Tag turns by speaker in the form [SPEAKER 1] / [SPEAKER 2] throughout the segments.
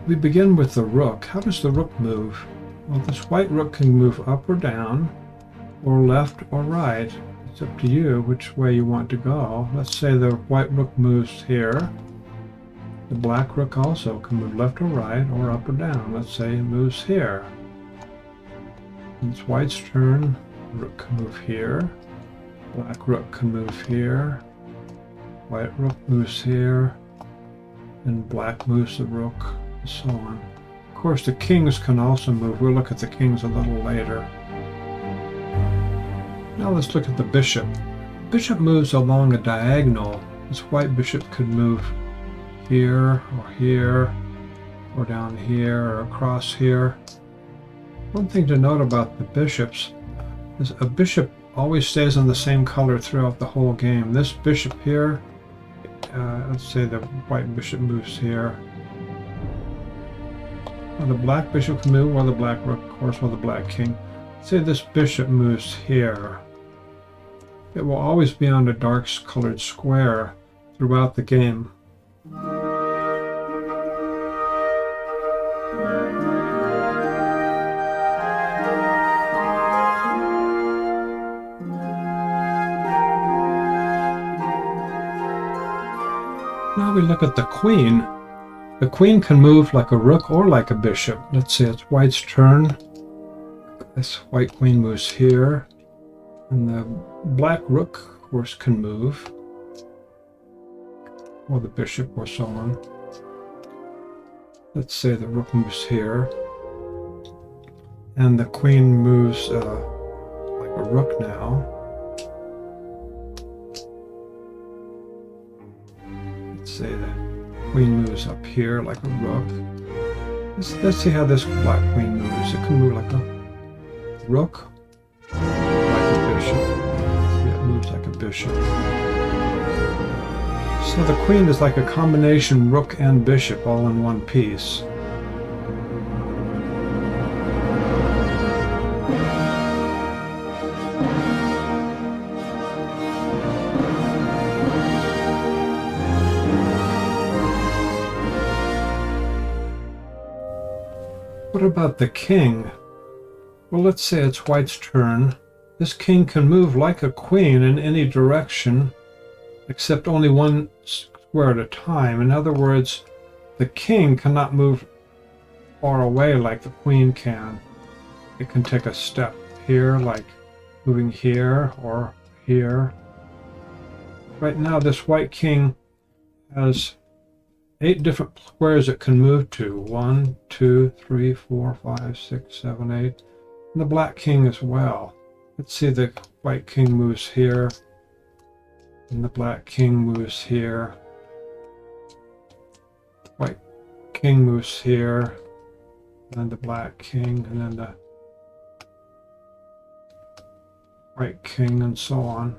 [SPEAKER 1] We begin with the rook. How does the rook move? Well, this white rook can move up or down, or left or right. It's up to you which way you want to go. Let's say the white rook moves here. The black rook also can move left or right, or up or down. Let's say it moves here. It's white's turn. Rook can move here. Black rook can move here. White rook moves here. And black moves the rook, and so on. Of course, the kings can also move. We'll look at the kings a little later. Now let's look at the bishop. Bishop moves along a diagonal. This white bishop could move here, or down here, or across here. One thing to note about the bishops is a bishop always stays on the same color throughout the whole game. This bishop here, let's say the white bishop moves here. Well, the black bishop can move, or the black rook, of course, or the black king. Say this bishop moves here. It will always be on a dark colored square throughout the game. Now we look at the queen. The queen can move like a rook or like a bishop. Let's say it's white's turn. This white queen moves here. And the black rook, of course, can move. Or the bishop, or so on. Let's say the rook moves here. And the queen moves like a rook now. Say the queen moves up here like a rook. Let's see how this black queen moves. It can move like a rook, like a bishop. Yeah, it moves like a bishop. So the queen is like a combination rook and bishop all in one piece. What about the king? Well, let's say it's white's turn. This king can move like a queen in any direction, except only one square at a time. In other words, the king cannot move far away like the queen can. It can take a step here, like moving here or here. Right now, this white king has 8 different squares it can move to. 1, 2, 3, 4, 5, 6, 7, 8. And the black king as well. Let's see, the white king moves here. And the black king moves here. White king moves here. And then the black king. And then the white king, and so on.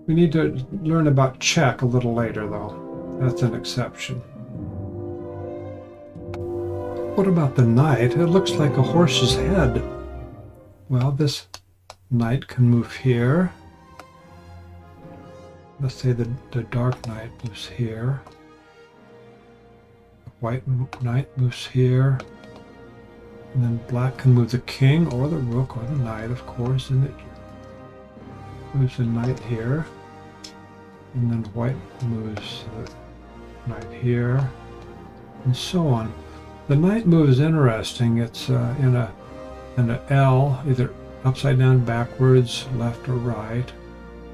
[SPEAKER 1] We need to learn about check a little later, though. That's an exception. What about the knight? It looks like a horse's head. Well, this knight can move here. Let's say the dark knight moves here. The white knight moves here. And then black can move the king or the rook or the knight, of course, and it moves the knight here. And then white moves the knight here, and so on. The knight move is interesting. It's in a L, either upside down, backwards, left or right.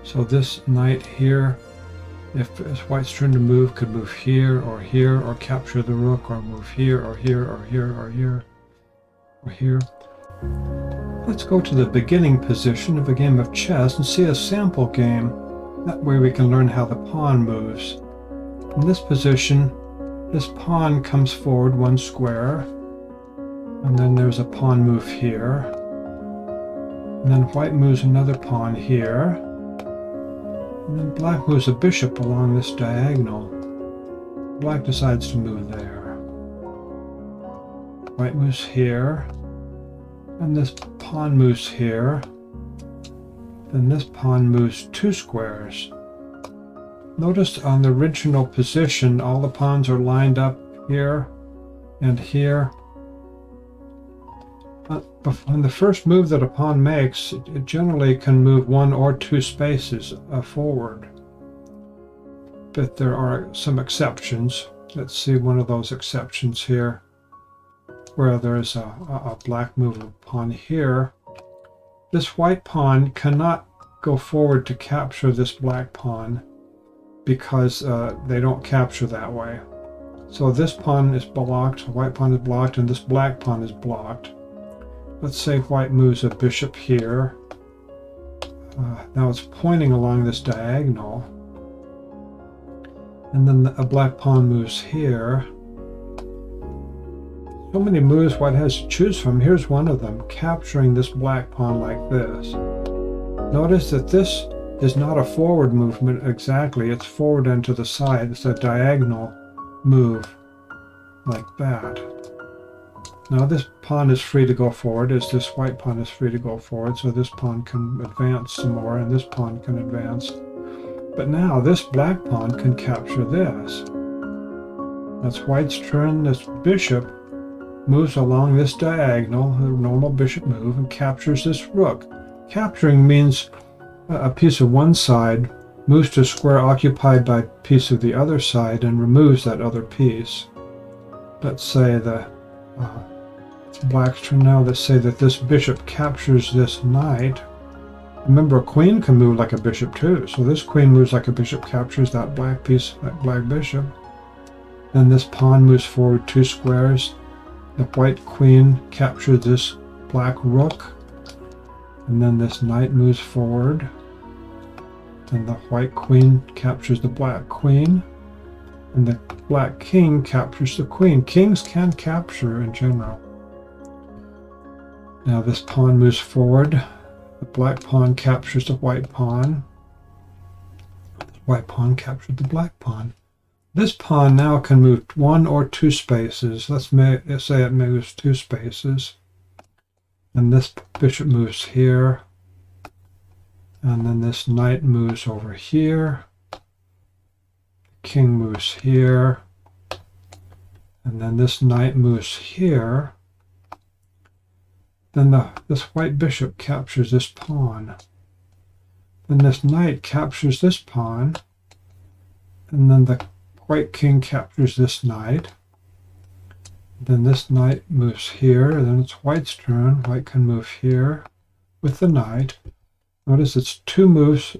[SPEAKER 1] So this knight here, if it's white's turn to move, could move here, or capture the rook, or move here, or here, or here, or here, or here. Let's go to the beginning position of a game of chess and see a sample game. That way we can learn how the pawn moves. In this position, this pawn comes forward 1 square, and then there's a pawn move here, and then white moves another pawn here, and then black moves a bishop along this diagonal. Black decides to move there. White moves here, and this pawn moves here, then this pawn moves 2 squares. Notice on the original position, all the pawns are lined up here, and here. On the first move that a pawn makes, it generally can move 1 or 2 spaces forward. But there are some exceptions. Let's see one of those exceptions here, where there's a black move of a pawn here. This white pawn cannot go forward to capture this black pawn because they don't capture that way. So this pawn is blocked, white pawn is blocked, and this black pawn is blocked. Let's say white moves a bishop here. Now it's pointing along this diagonal. And then a black pawn moves here. So many moves white has to choose from. Here's one of them, capturing this black pawn like this. Notice that this is not a forward movement exactly. It's forward and to the side. It's a diagonal move like that. Now this pawn is free to go forward as this white pawn is free to go forward, so this pawn can advance some more and this pawn can advance. But now this black pawn can capture this. That's white's turn. This bishop moves along this diagonal, a normal bishop move, and captures this rook. Capturing means a piece of one side moves to a square occupied by a piece of the other side and removes that other piece. Let's say it's black's turn now. Let's say that this bishop captures this knight. Remember, a queen can move like a bishop too. So this queen moves like a bishop, captures that black piece, that black bishop. Then this pawn moves forward 2 squares. The white queen captures this black rook. And then this knight moves forward. And the white queen captures the black queen. And the black king captures the queen. Kings can capture in general. Now this pawn moves forward. The black pawn captures the white pawn. The white pawn captured the black pawn. This pawn now can move 1 or 2 spaces. Let's say it moves 2 spaces. And this bishop moves here. And then this knight moves over here. The king moves here. And then this knight moves here. Then this white bishop captures this pawn. Then this knight captures this pawn. And then the white king captures this knight. Then this knight moves here. Then it's white's turn. White can move here with the knight. Notice it's 2 moves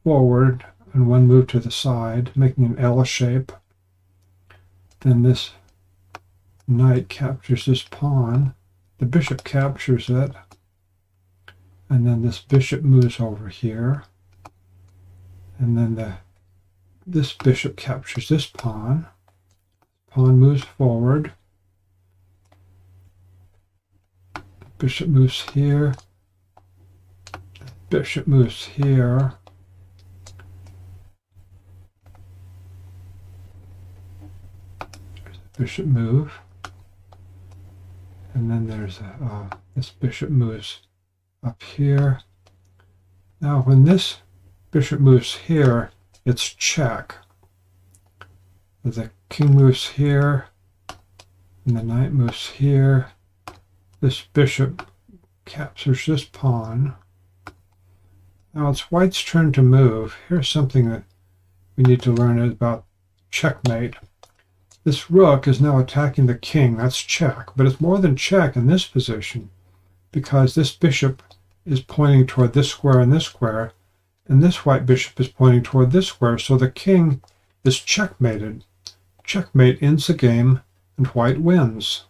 [SPEAKER 1] forward and 1 move to the side, making an L shape. Then this knight captures this pawn. The bishop captures it, and then this bishop moves over here, and then this bishop captures this pawn. Pawn moves forward. The bishop moves here. The bishop moves here. There's a bishop move. And then there's this bishop moves up here. Now when this bishop moves here, it's check. The king moves here, and the knight moves here. This bishop captures this pawn. Now it's white's turn to move. Here's something that we need to learn about checkmate. This rook is now attacking the king. That's check, but it's more than check in this position because this bishop is pointing toward this square and this white bishop is pointing toward this square, so the king is checkmated. Checkmate ends the game and white wins.